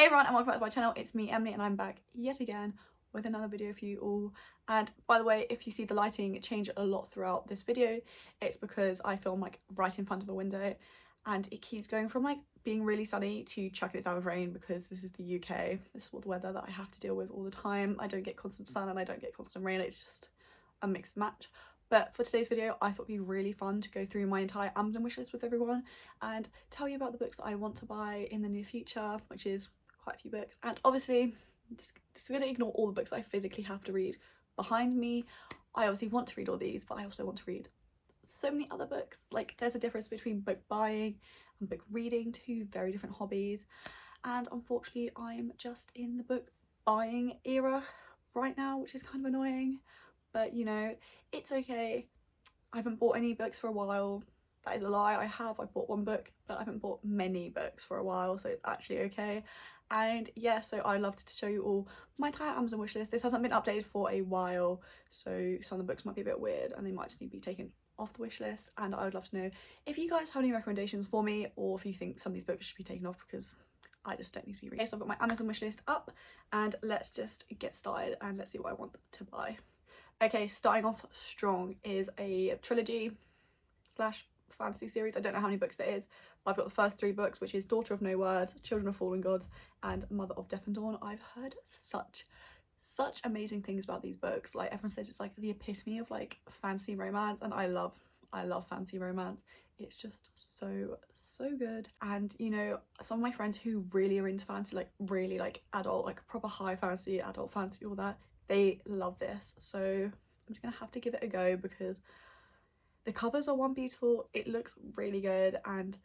everyone, and welcome back to my channel. It's me, Emily, and I'm back yet again with another video for you all. And by the way, if you see the lighting change a lot throughout this video, it's because I film like right in front of a window and it keeps going from like being really sunny to chucking it down with rain because this is the UK. This is what the weather that I have to deal with all the time. I don't get constant sun and I don't get constant rain. It's just a mixed match. But for today's video, I thought it'd be really fun to go through my entire Amazon wishlist with everyone and tell you about the books that I want to buy in the near future, which is quite a few books. And obviously, just gonna ignore all the books I physically have to read behind me. I obviously want to read all these, but I also want to read so many other books. Like, there's a difference between book buying and book reading, two very different hobbies. And unfortunately, I'm just in the book buying era right now, which is kind of annoying. But you know, it's okay. I haven't bought any books for a while. That is a lie. I bought one book, but I haven't bought many books for a while, so it's actually okay. And yeah, so I'd love to show you all my entire Amazon wishlist. This hasn't been updated for a while, so some of the books might be a bit weird and they might just need to be taken off the wishlist. And I would love to know if you guys have any recommendations for me, or if you think some of these books should be taken off because I just don't need to be read. Okay, so I've got my Amazon wishlist up and let's just get started and let's see what I want to buy. Okay, starting off strong is a trilogy slash fantasy series. I don't know how many books there is, but I've got the first three books, which is Daughter of No Word, Children of Fallen Gods, and Mother of Death and Dawn. I've heard such amazing things about these books. Like, everyone says it's like the epitome of like fantasy romance, and I love fantasy romance. It's just so good. And you know, some of my friends who really are into fantasy, like really like adult, like proper high fantasy, adult fantasy, all that, they love this. So I'm just gonna have to give it a go because the covers are one beautiful, it looks really good, and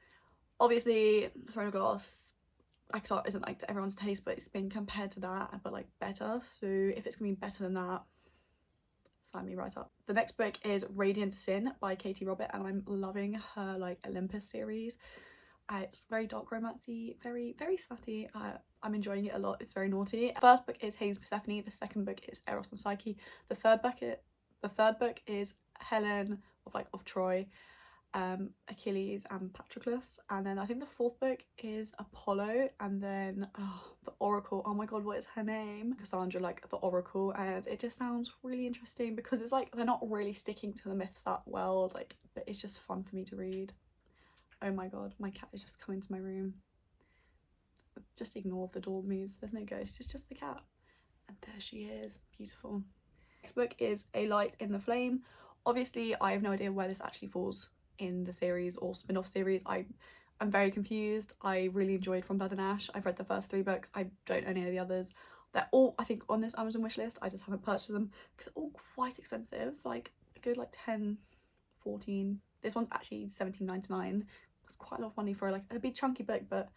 obviously Throne of Glass ACOTAR isn't like to everyone's taste, but it's been compared to that, but like better. So if it's gonna be better than that, sign me right up. The next book is Radiant Sin by Katie Robert, and I'm loving her like Olympus series. It's very dark romancy, very smutty. I'm enjoying it a lot. It's very naughty. First book is Hades Persephone. The second book is Eros and Psyche. The third book is Helen of Troy, Achilles and Patroclus. And then I think the fourth book is Apollo, and then the Oracle. Oh my god, what is her name? Cassandra, like the Oracle. And it just sounds really interesting because it's like they're not really sticking to the myths that well, like, but it's just fun for me to read. Oh my god, my cat is just coming to my room. Just ignore the door moves, there's no ghost, it's just the cat. And there she is, beautiful. Next book is A Light in the Flame. Obviously, I have no idea where this actually falls in the series or spin-off series. I'm very confused. I really enjoyed From Blood and Ash. I've read the first three books. I don't own any of the others. They're all, I think, on this Amazon wishlist. I just haven't purchased them because they're all quite expensive. Like a good like 10, 14. This one's actually $17.99. That's quite a lot of money for like a big chunky book, but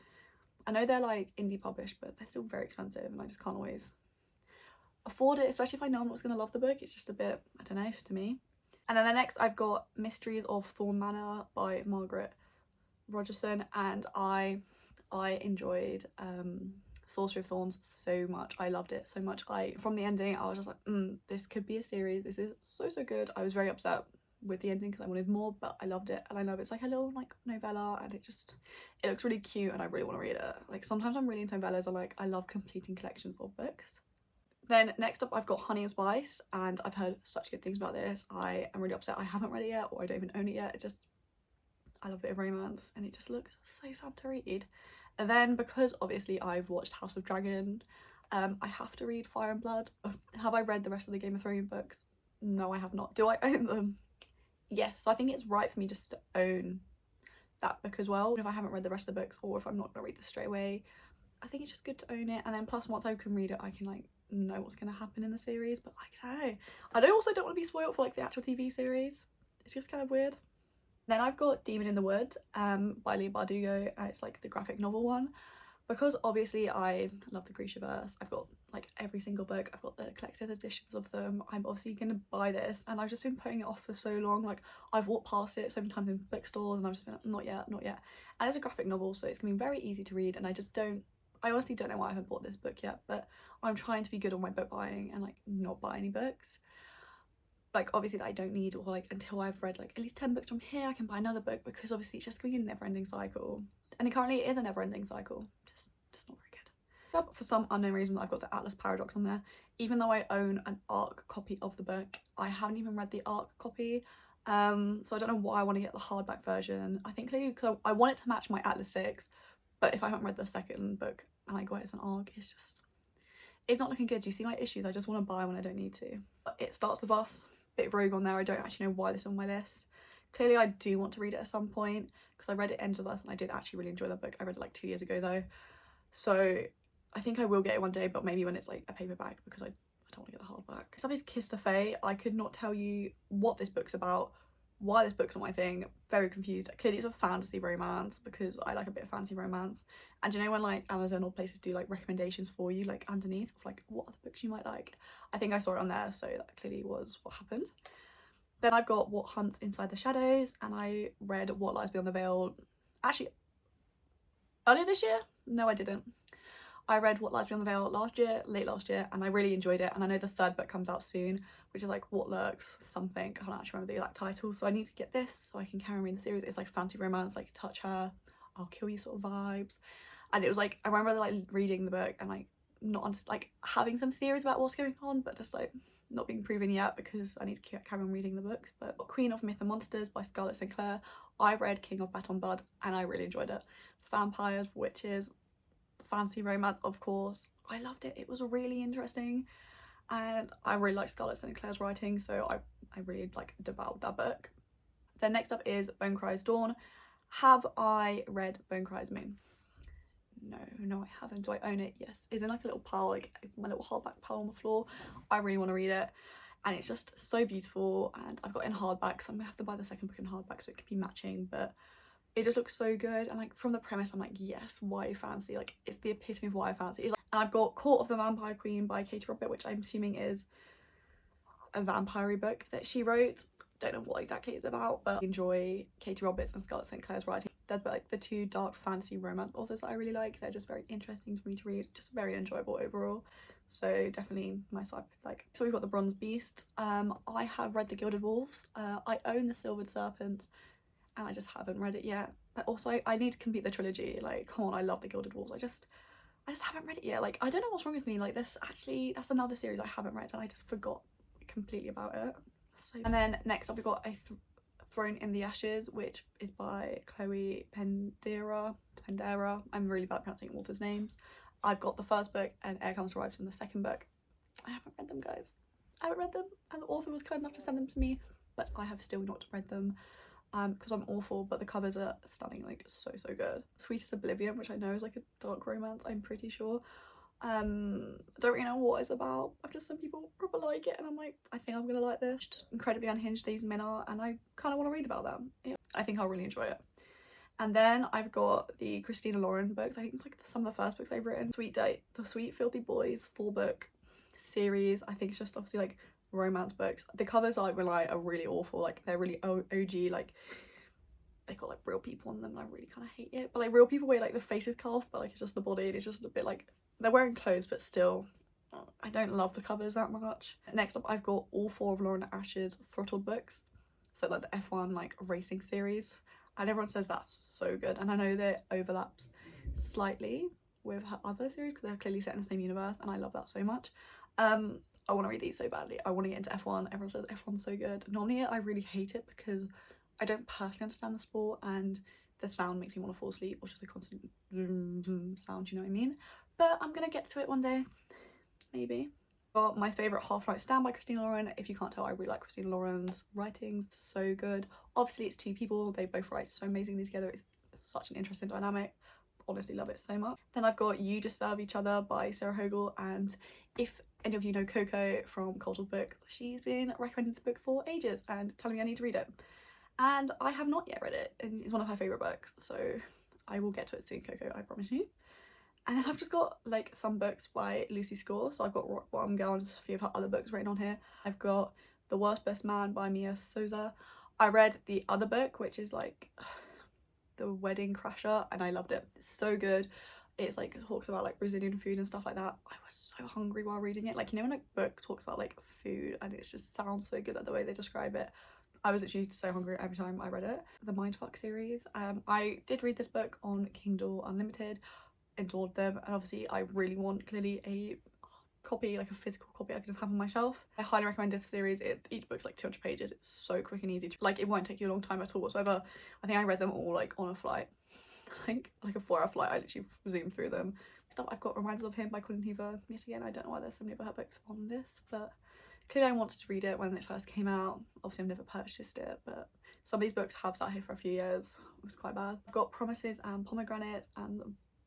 I know they're like indie published, but they're still very expensive and I just can't always afford it, especially if I know I'm not going to love the book. It's just a bit, I don't know, to me. And then the next I've got Mysteries of Thorn Manor by Margaret Rogerson, and I enjoyed Sorcery of Thorns so much. I loved it so much. From the ending I was just like, this could be a series. This is so good. I was very upset with the ending because I wanted more, but I loved it, and I love it's like a little like novella, and it looks really cute and I really want to read it. Like, sometimes I'm really into novellas. I love completing collections of books. Then next up I've got Honey and Spice, and I've heard such good things about this. I am really upset I haven't read it yet, or I don't even own it yet. I love a bit of romance and it just looks so fun to read. And then because obviously I've watched House of Dragon, I have to read Fire and Blood. Have I read the rest of the Game of Thrones books? No, I have not. Do I own them? Yes. So I think it's right for me just to own that book as well. If I haven't read the rust of the books, or if I'm not gonna read this straight away, I think it's just good to own it. And then plus, once I can read it, I can like know what's gonna happen in the series. But like, I also don't want to be spoiled for like the actual TV series. It's just kind of weird. Then I've got Demon in the Wood by Leigh Bardugo. It's like the graphic novel one. Because obviously I love the Grishaverse, I've got like every single book, I've got the collected editions of them. I'm obviously gonna buy this, and I've just been putting it off for so long. Like, I've walked past it so many times in bookstores and I've just been like, not yet. And it's a graphic novel, so it's gonna be very easy to read, and I honestly don't know why I haven't bought this book yet, but I'm trying to be good on my book buying and like not buy any books. Like, obviously that I don't need, or like until I've read like at least 10 books from here I can buy another book, because obviously it's just going to be a never-ending cycle, and currently it is a never-ending cycle, just not very good. For some unknown reason, I've got the Atlas Paradox on there. Even though I own an ARC copy of the book, I haven't even read the ARC copy. So I don't know why I want to get the hardback version. I think clearly because I want it to match my Atlas 6, but if I haven't read the second book and I got it as an ARC, it's not looking good. Do you see my issues? I just want to buy when I don't need to. But It Starts With Us, bit rogue on there. I don't actually know why this is on my list. Clearly I do want to read it at some point because I read it End of Us and I did actually really enjoy that book. I read it like 2 years ago though. So I think I will get it one day, but maybe when it's like a paperback because I don't want to get the hardback. Somebody's Kiss the Fae. I could not tell you what this book's about, why this book's not my thing. Very confused. Clearly it's a fantasy romance because I like a bit of fantasy romance. And you know when like Amazon or places do like recommendations for you like underneath of like what other books you might like? I think I saw it on there, so that clearly was what happened. Then I've got What Hunts Inside the Shadows, and I read What Lies Beyond the Veil actually earlier this year. No, I didn't. I read What Lies Beyond the Veil late last year, and I really enjoyed it. And I know the third book comes out soon, which is like What Lurks something. I don't actually remember the exact title, so I need to get this so I can carry on reading the series. It's like fancy romance, like touch her, I'll kill you sort of vibes. And it was like I remember like reading the book and like not like having some theories about what's going on, but just like not being proven yet because I need to carry on reading the books. But Queen of Myth and Monsters by Scarlett Sinclair. I read King of Baton Blood and I really enjoyed it. Vampires, witches, fancy romance, of course. I loved it. It was really interesting and I really like Scarlett Sinclair's writing, so I really like devoured that book. Then next up is Bone Cries Dawn. Have I read Bone Cries Moon? No, I haven't. Do I own it? Yes. It's in like a little pile, like my little hardback pile on the floor. I really want to read it and it's just so beautiful, and I've got it in hardback, so I'm gonna have to buy the second book in hardback so it can be matching, but it just looks so good. And like from the premise I'm like, yes, YA fantasy, like it's the epitome of YA fantasy. And I've got Court of the Vampire Queen by Katie Roberts, which I'm assuming is a vampire book that she wrote. Don't know what exactly it's about, but I enjoy Katie Roberts and Scarlett Sinclair's writing. They're like the two dark fantasy romance authors that I really like. They're just very interesting for me to read, just very enjoyable overall. So definitely my side like. So we've got The Bronze Beast. I have read The Gilded Wolves. I own The Silvered Serpent and I just haven't read it yet. But also I need to complete the trilogy. Like, come on, I love The Gilded Wolves. I just haven't read it yet. Like, I don't know what's wrong with me. Like, that's another series I haven't read and I just forgot completely about it. So, and then next up we've got Thrown in the Ashes, which is by Chloe Pendera. I'm really bad at pronouncing authors' names. I've got the first book and Air Comes to Arrives in the second book. I haven't read them, guys. I haven't read them, and the author was kind enough to send them to me, but I have still not read them because I'm awful, but the covers are stunning, like so good. Sweetest Oblivion, which I know is like a dark romance, I'm pretty sure. I don't really know what it's about. I've just seen people proper like it and I'm like, I think I'm gonna like this. Just incredibly unhinged these men are, and I kind of want to read about them. Yeah, I think I'll really enjoy it. And then I've got the Christina Lauren books. I think it's like some of the first books I've written. Sweet Date, The Sweet Filthy Boys 4-book series. I think it's just obviously like romance books. The covers are really awful. Like they're really OG, like they got like real people on them and I really kind of hate it. But like real people where like the face is cut off, but like it's just the body and it's just a bit like they're wearing clothes, but still I don't love the covers that much. Next up I've got all 4 of Lauren Ash's Throttled books, so like the F1 like racing series, and everyone says that's so good, and I know that overlaps slightly with her other series because they're clearly set in the same universe and I love that so much. I want to read these so badly. I want to get into F1. Everyone says F1's so good. Normally I really hate it because I don't personally understand the sport and the sound makes me want to fall asleep, or just a constant sound, you know what I mean? But I'm gonna get to it one day, maybe. Got my favourite Half-Light Stand by Christina Lauren. If you can't tell, I really like Christina Lauren's writings, so good. Obviously it's 2 people, they both write so amazingly together. It's such an interesting dynamic. Honestly love it so much. Then I've got You Deserve Each Other by Sarah Hogel, and if any of you know Coco from Cultural Book, she's been recommending this book for ages and telling me I need to read it. And I have not yet read it, and it's one of her favourite books, so I will get to it soon, Coco, I promise you. And then I've just got like some books by Lucy Score, so I've got Rock Bottom Girl and a few of her other books written on here. I've got The Worst Best Man by Mia Souza. I read the other book, which is like The Wedding Crasher, and I loved it. It's so good. It's like it talks about like Brazilian food and stuff like that. I was so hungry while reading it. Like, you know when a book talks about like food and it just sounds so good at the way they describe it. I was literally so hungry every time I read it. The Mindfuck series. I did read this book on Kindle Unlimited. adored them, and obviously I really want clearly a copy, like a physical copy I can just have on my shelf. I highly recommend this series. Each book's like 200 pages. It's so quick and easy to, like, it won't take you a long time at all whatsoever. I think I read them all like on a flight, like a 4-hour flight. I literally zoomed through them. Next up I've got Reminders of Him by Colin Hoover. Yet again, I don't know why there's so many of her books on this, but clearly I wanted to read it when it first came out. Obviously I've never purchased it, but some of these books have sat here for a few years. It was quite bad. I've got Promises and Pomegranates and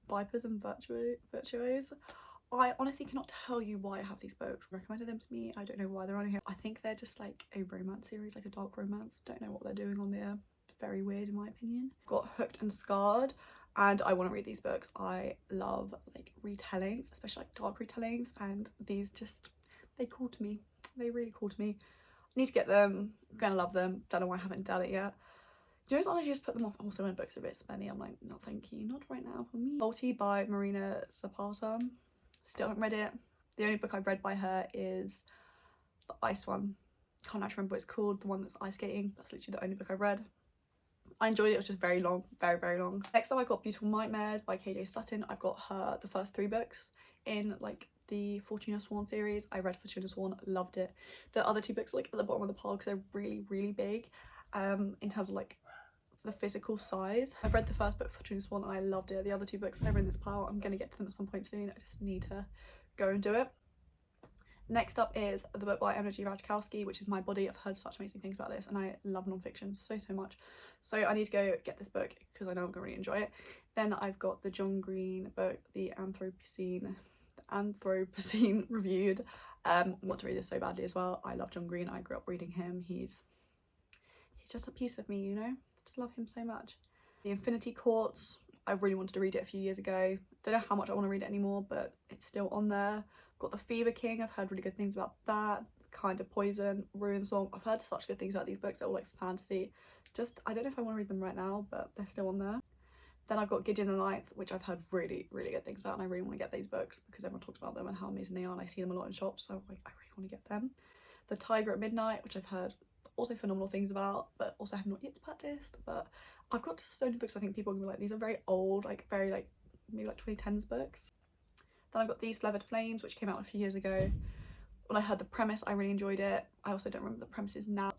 Vipers and Virtuos. I honestly cannot tell you why I have these books. Recommended them to me. I don't know why they're on here. I think they're just like a romance series, like a dark romance. Don't know what they're doing on there. Very weird in my opinion. Got Hooked and Scarred, and I want to read these books. I love like retellings, especially like dark retellings, and these just, they call to me. They really call to me. I need to get them. I'm gonna love them. Don't know why I haven't done it yet. You know, sometimes you just put them off. Also when books are a bit spenny, I'm like, no thank you, not right now for me. Salty by Marina Zapata. Still haven't read it. The only book I've read by her is the ice one. Can't actually remember what it's called. The one that's ice skating. That's literally the only book I've read. I enjoyed it. It was just very long, very long. Next up I got Beautiful Nightmares by KJ Sutton. I've got her the first 3 books in like the Fortuna Sworn series. I read Fortuna Sworn, loved it. The other 2 books are like at the bottom of the pile because they're really big in terms of like the physical size. I've read the first book, Fortuna Sworn, and I loved it. The other 2 books are in this pile. I'm gonna get to them at some point soon. I just need to go and do it. Next up is the book by Emma G. Ratajkowski, which is My Body. I've heard such amazing things about this and I love non-fiction so much. So I need to go get this book because I know I'm gonna really enjoy it. Then I've got the John Green book, the Anthropocene Reviewed. Want to read this so badly as well. I love John Green. I grew up reading him. He's just a piece of me, you know? Just love him so much. The Infinity Courts. I really wanted to read it a few years ago. Don't know how much I want to read it anymore, but it's still on there. Got The Fever King. I've heard really good things about that. Kind of Poison, Ruin Song. I've heard such good things about these books. They're all like fantasy. Just, I don't know if I want to read them right now, but they're still on there. Then I've got Gideon the Ninth, which I've heard really good things about, and I really want to get these books because everyone talks about them and how amazing they are, and I see them a lot in shops, so like I really want to get them. The Tiger at Midnight, which I've heard also phenomenal things about, but also have not yet purchased. But I've got just so many books I think people are gonna be like, these are very old, like very like maybe like 2010s books. Then I've got These Feathered Flames, which came out a few years ago. When I heard the premise, I really enjoyed it. I also don't remember the premises now.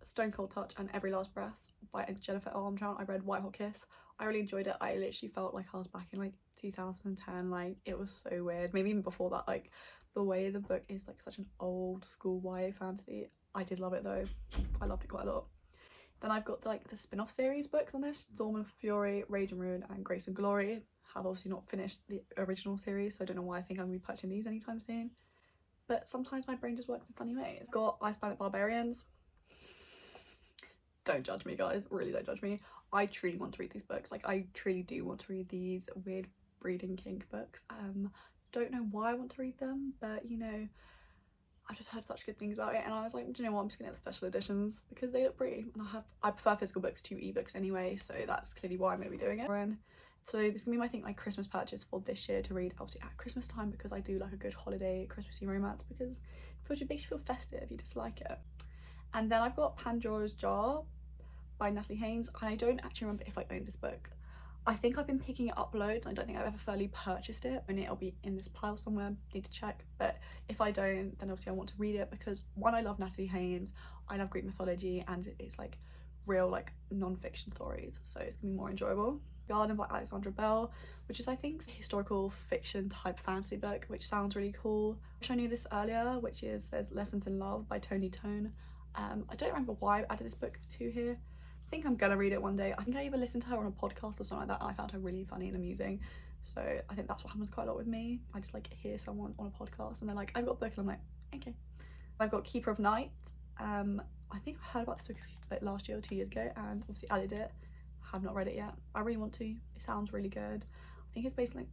Stone Cold Touch and Every Last Breath by Jennifer Armstrong. I read White Hot Kiss. I really enjoyed it. I literally felt like I was back in like 2010. Like it was so weird. Maybe even before that, like the way the book is like such an old school YA fantasy. I did love it though. I loved it quite a lot. Then I've got like the spin-off series books on there. Storm and Fury, Rage and Ruin and Grace and Glory. Have obviously not finished the original series, so I don't know why I think I'm gonna be purchasing these anytime soon. But sometimes my brain just works in funny ways. I've got Ice Planet Barbarians. Don't judge me guys, really don't judge me. I truly want to read these books. Like I truly do want to read these weird breeding kink books. Don't know why I want to read them, but you know, I just heard such good things about it and I was like, do you know what, I'm just gonna get the special editions because they look pretty, and I prefer physical books to ebooks anyway, so that's clearly why I'm gonna be doing it. So this is gonna be I think my Christmas purchase for this year to read obviously at Christmas time, because I do like a good holiday Christmassy romance because it makes you feel festive, you just like it. And then I've got Pandora's Jar by Natalie Haynes, and I don't actually remember if I own this book. I think I've been picking it up loads, and I don't think I've ever fully purchased it, and it'll be in this pile somewhere, need to check. But if I don't, then obviously I want to read it because one, I love Natalie Haynes, I love Greek mythology, and it's like real like non-fiction stories, so it's gonna be more enjoyable. Garden by Alexandra Bell, which is I think a historical fiction type fantasy book, which sounds really cool. I wish I knew this earlier, which is says Lessons in Love by Toni Tone. I don't remember why I added this book to here. I think I'm gonna read it one day. I think I even listened to her on a podcast or something like that, and I found her really funny and amusing. So I think that's what happens quite a lot with me. I just like hear someone on a podcast and they're like, I've got a book, and I'm like, okay. I've got Keeper of Night. I think I heard about this book like last year or 2 years ago, and obviously added it. Have not read it yet. I really want to. It sounds really good. I think it's based in like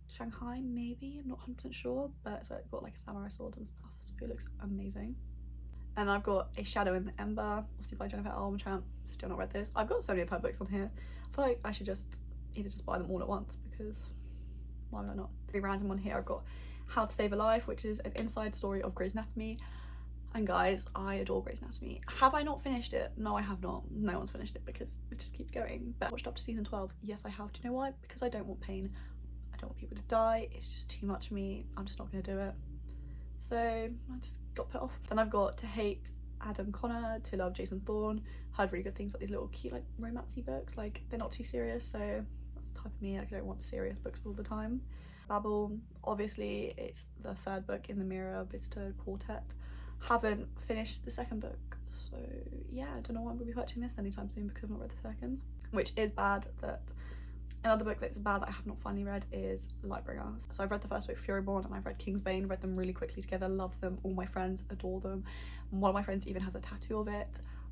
Shanghai, maybe. I'm not 100% sure, but so it's got like a samurai sword and stuff, so it looks amazing. And I've got A Shadow in the Ember, obviously by Jennifer Armstrong. Still not read this. I've got so many of her books on here. I feel like I should just either just buy them all at once, because why not? Very random one here. I've got How to Save a Life, which is an inside story of Grey's Anatomy. And guys, I adore Grey's Anatomy. Have I not finished it? No, I have not. No one's finished it because it just keeps going. But I watched up to season 12. Yes, I have. Do you know why? Because I don't want pain. don't want people to die. It's just too much for me. I'm just not going to do it. So I just got put off. Then I've got To Hate Adam Connor, To Love Jason Thorne. Heard really good things about these little cute like romancy books. Like they're not too serious, so that's the type of me. Like I don't want serious books all the time. Babel, obviously it's the third book in the Mirror Visitor Quartet. Haven't finished the second book, so yeah, I don't know why I'm gonna be purchasing this anytime soon because I've not read the second, which is bad. That another book that's bad that I have not finally read is Lightbringer. So I've read the first book, Furyborn, and I've read Kingsbane, read them really quickly together, love them. All my friends adore them. One of my friends even has a tattoo of it.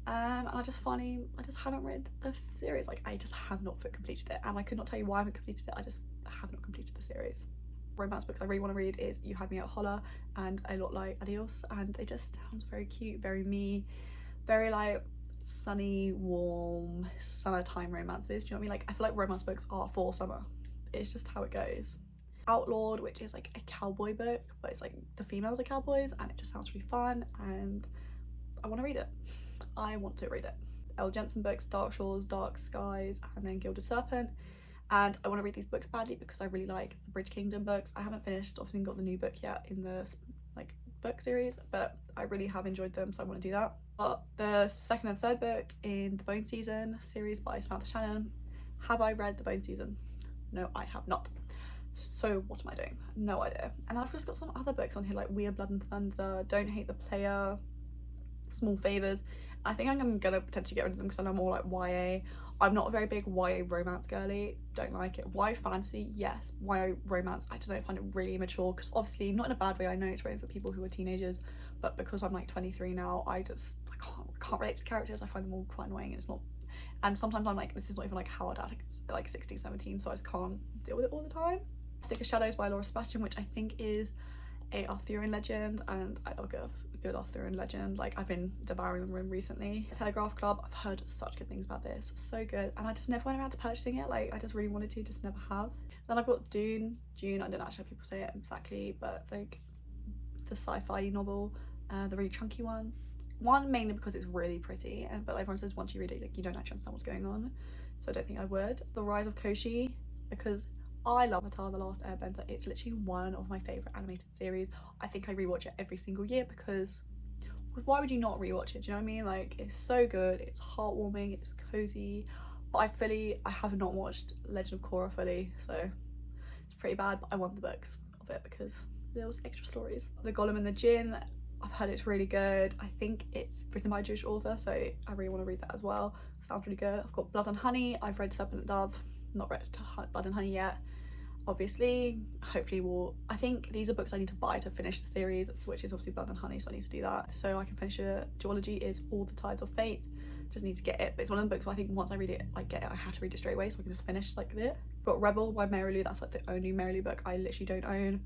And I just haven't read the series. Like I just have not completed it, and I could not tell you why I haven't completed it. I just have not completed the series. Romance books I really want to read is You Had Me at Holla and A Lot Like Adios, and it just sounds very cute, very me, very like sunny, warm, summertime romances. Do you know what I mean? Like I feel like romance books are for summer. It's just how it goes. Outlawed, which is like a cowboy book, but it's like the females are cowboys, and it just sounds really fun, and I want to read it. I want to read it. Elle Jensen books, Dark Shores, Dark Skies, and then Gilded Serpent. And I want to read these books badly because I really like the Bridge Kingdom books. I haven't finished, obviously got the new book yet in the like book series, but I really have enjoyed them, so I want to do that. But the second and third book in the Bone Season series by Samantha Shannon. Have I read the Bone Season? No, I have not. So what am I doing? No idea. And I've just got some other books on here like Weird Blood and Thunder, Don't Hate the Player, Small Favors. I think I'm gonna potentially get rid of them because I know more like YA. I'm not a very big YA romance girly, don't like it. YA fantasy, yes. YA romance, I don't know, I find it really immature because obviously not in a bad way. I know it's written for people who are teenagers, but because I'm like 23 now, I can't relate to characters. I find them all quite annoying, and it's not. And sometimes I'm like, this is not even like how I'd act like 16, 17, so I just can't deal with it all the time. Sick of Shadows by Laura Sebastian, which I think is a Arthurian legend, and I love good Arthurian legend. Like I've been devouring them recently. Telegraph Club, I've heard such good things about this, so good, and I just never went around to purchasing it. Like I just really wanted to, just never have. Then I've got Dune, I don't actually have people say it exactly, but like the sci-fi novel, the really chunky one mainly because it's really pretty, and but everyone says once you read it, like you don't actually understand what's going on, so I don't think I would. The Rise of Koshi, because I love Avatar: The Last Airbender. It's literally one of my favourite animated series. I think I rewatch it every single year because why would you not rewatch it? Do you know what I mean? Like it's so good, it's heartwarming, it's cozy. But I have not watched Legend of Korra fully, so it's pretty bad, but I want the books of it because there was extra stories. The Golem and the Djinn, I've heard it's really good. I think it's written by a Jewish author, so I really want to read that as well. Sounds really good. I've got Blood and Honey. I've read Serpent and Dove. Not read Blood and Honey yet. Obviously, hopefully I think these are books I need to buy to finish the series, which is obviously Blood and Honey, so I need to do that so I can finish it. Duology is All the Tides of Fate. Just need to get it, but it's one of the books I think once I read it, I have to read it straight away so I can just finish like it. Got Rebel by Mary Lou. That's like the only Mary Lou book I literally don't own.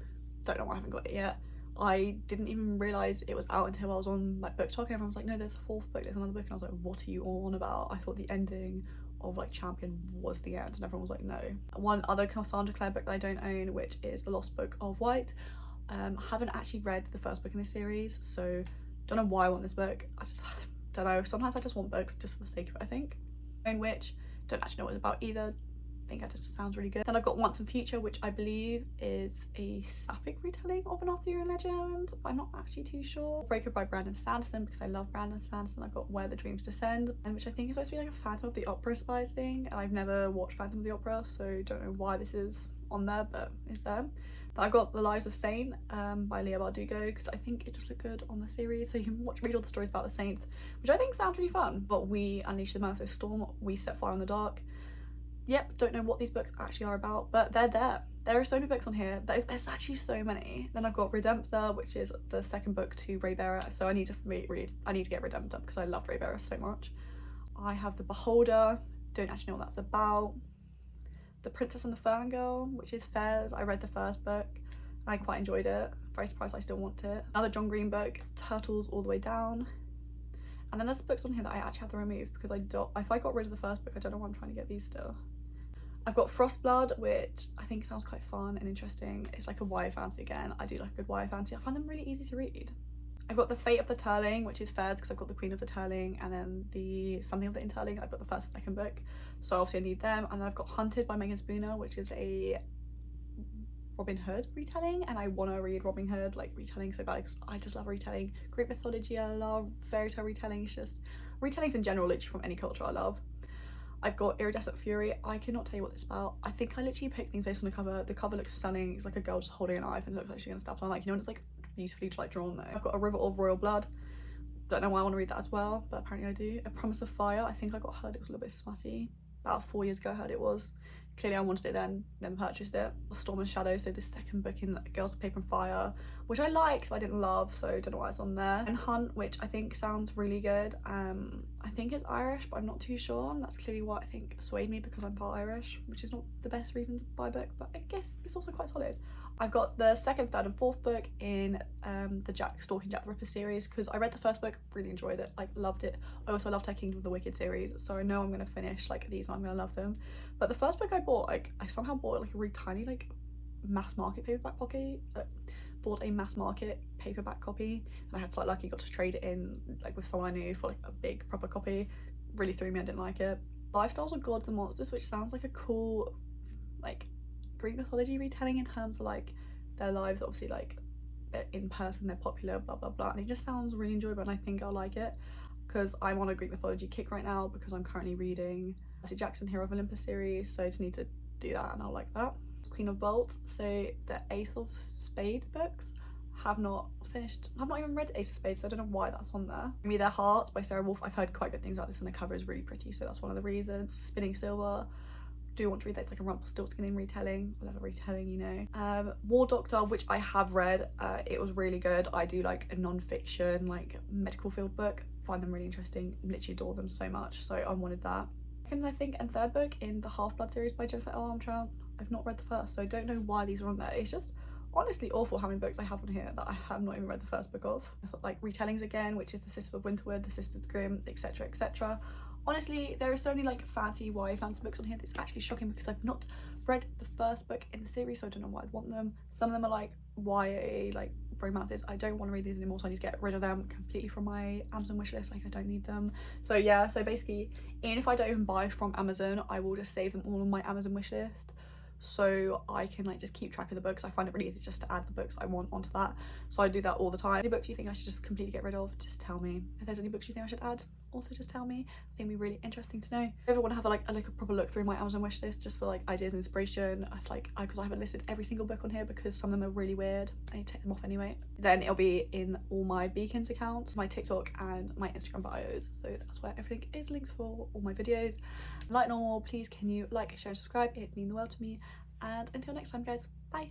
Don't know why I haven't got it yet. I didn't even realise it was out until I was on like Book Talk, and everyone was like, no, there's a fourth book, there's another book, and I was like, what are you all on about? I thought the ending of like Champion was the end, and everyone was like, no. One other Cassandra Clare book that I don't own, which is The Lost Book of White. Haven't actually read the first book in this series, so don't know why I want this book. I just don't know. Sometimes I just want books just for the sake of it, I think. In which don't actually know what it's about either. I think it just sounds really good. Then I've got Once and Future, which I believe is a sapphic retelling of an Arthurian legend. I'm not actually too sure. Breaker by Brandon Sanderson, because I love Brandon Sanderson. I've got Where the Dreams Descend, and which I think is supposed to be like a Phantom of the Opera inspired thing, and I've never watched Phantom of the Opera, so don't know why this is on there, but it's there. Then I've got The Lives of Saint by Leah Bardugo, because I think it just looked good on the series, so you can read all the stories about the saints, which I think sounds really fun. But We Unleash the Merciless Storm, We Set Fire in the Dark. Yep, don't know what these books actually are about, but they're there. There are so many books on here. There's actually so many. Then I've got Redemptor, which is the second book to Raybearer, so I need to get Redemptor because I love Raybearer so much. I have The Beholder, don't actually know what that's about. The Princess and the Fangirl, which is Fairs. I read the first book and I quite enjoyed it. Very surprised I still want it. Another John Green book, Turtles All the Way Down. And then there's books on here that I actually have to remove because if I got rid of the first book, I don't know why I'm trying to get these still. I've got Frostblood, which I think sounds quite fun and interesting. It's like a YA fantasy again. I do like a good YA fantasy. I find them really easy to read. I've got The Fate of the Turling, which is Fairs because I've got The Queen of the Turling, and then the Something of the Interling. I've got the first and second book, so obviously I need them. And then I've got Hunted by Megan Spooner, which is a Robin Hood retelling, and I want to read Robin Hood like retelling so bad because I just love retelling. Greek mythology I love, fairy tale retelling, it's just retellings in general, literally from any culture I love. I've got Iridescent Fury. I cannot tell you what this is about. I think I literally picked things based on the cover. The cover looks stunning. It's like a girl just holding a knife and it looks like she's gonna stab someone. Like, you know, and it's like beautifully like drawn though. I've got A River of Royal Blood. Don't know why I want to read that as well, but apparently I do. A Promise of Fire. I think I heard it was a little bit smutty. About 4 years ago I heard it was. Clearly I wanted it then purchased it. Storm and Shadow, so the second book in Girls of Paper and Fire, which I liked but I didn't love, so I don't know why it's on there. And Hunt, which I think sounds really good. I think it's Irish, but I'm not too sure, and that's clearly what I think swayed me because I'm part Irish, which is not the best reason to buy a book, but I guess it's also quite solid. I've got the second, third and fourth book in the Stalking Jack the Ripper series because I read the first book, really enjoyed it, like loved it. I also loved her Kingdom of the Wicked series, so I know I'm gonna finish like these and I'm gonna love them. But the first book I bought, like I somehow bought like a really tiny like mass market paperback copy. Bought a mass market paperback copy and I had so lucky, got to trade it in like with someone I knew for like a big proper copy. Really threw me, I didn't like it. Lifestyles of Gods and Monsters, which sounds like a cool like Greek mythology retelling in terms of like their lives, obviously like they're in person, they're popular, blah blah blah, and it just sounds really enjoyable and I think I'll like it because I'm on a Greek mythology kick right now because I'm currently reading Percy Jackson Hero of Olympus series, so I just need to do that and I'll like that. Queen of Bolts, so the Ace of Spades books, have not finished, I've not even read Ace of Spades, so I don't know why that's on there. Give Me Their Hearts by Sarah Wolf, I've heard quite good things about this and the cover is really pretty, so that's one of the reasons. Spinning Silver, do want to read that, it's like a Rumpelstiltskin retelling. I love a retelling, you know. War Doctor, which I have read, it was really good. I do like a non-fiction like medical field book, find them really interesting, literally adore them so much, so I wanted that. Second, I think, and third book in the Half-Blood series by Jennifer L. Armstrong. I've not read the first, so I don't know why these are on there. It's just honestly awful how many books I have on here that I have not even read the first book of. I thought like retellings again, which is The Sisters of Winterwood, The Sisters Grimm, etc, etc. Honestly, there are so many like fancy YA fancy books on here that's actually shocking because I've not read the first book in the series, so I don't know why I'd want them. Some of them are like YA like romances. I don't want to read these anymore, so I need to get rid of them completely from my Amazon wishlist. Like I don't need them. So yeah, so basically even if I don't even buy from Amazon, I will just save them all on my Amazon wishlist so I can like just keep track of the books. I find it really easy just to add the books I want onto that, so I do that all the time. Any books you think I should just completely get rid of, just tell me. If there's any books you think I should add, also just tell me. I think it'd be really interesting to know. If you ever want to have a proper look through my Amazon wish list just for like ideas and inspiration, because I haven't listed every single book on here because some of them are really weird, I need to take them off anyway. Then it'll be in all my Beacons accounts, my TikTok and my Instagram bios, so that's where everything is linked for all my videos. Like normal, please can you like, share and subscribe, it'd mean the world to me. And until next time guys, bye.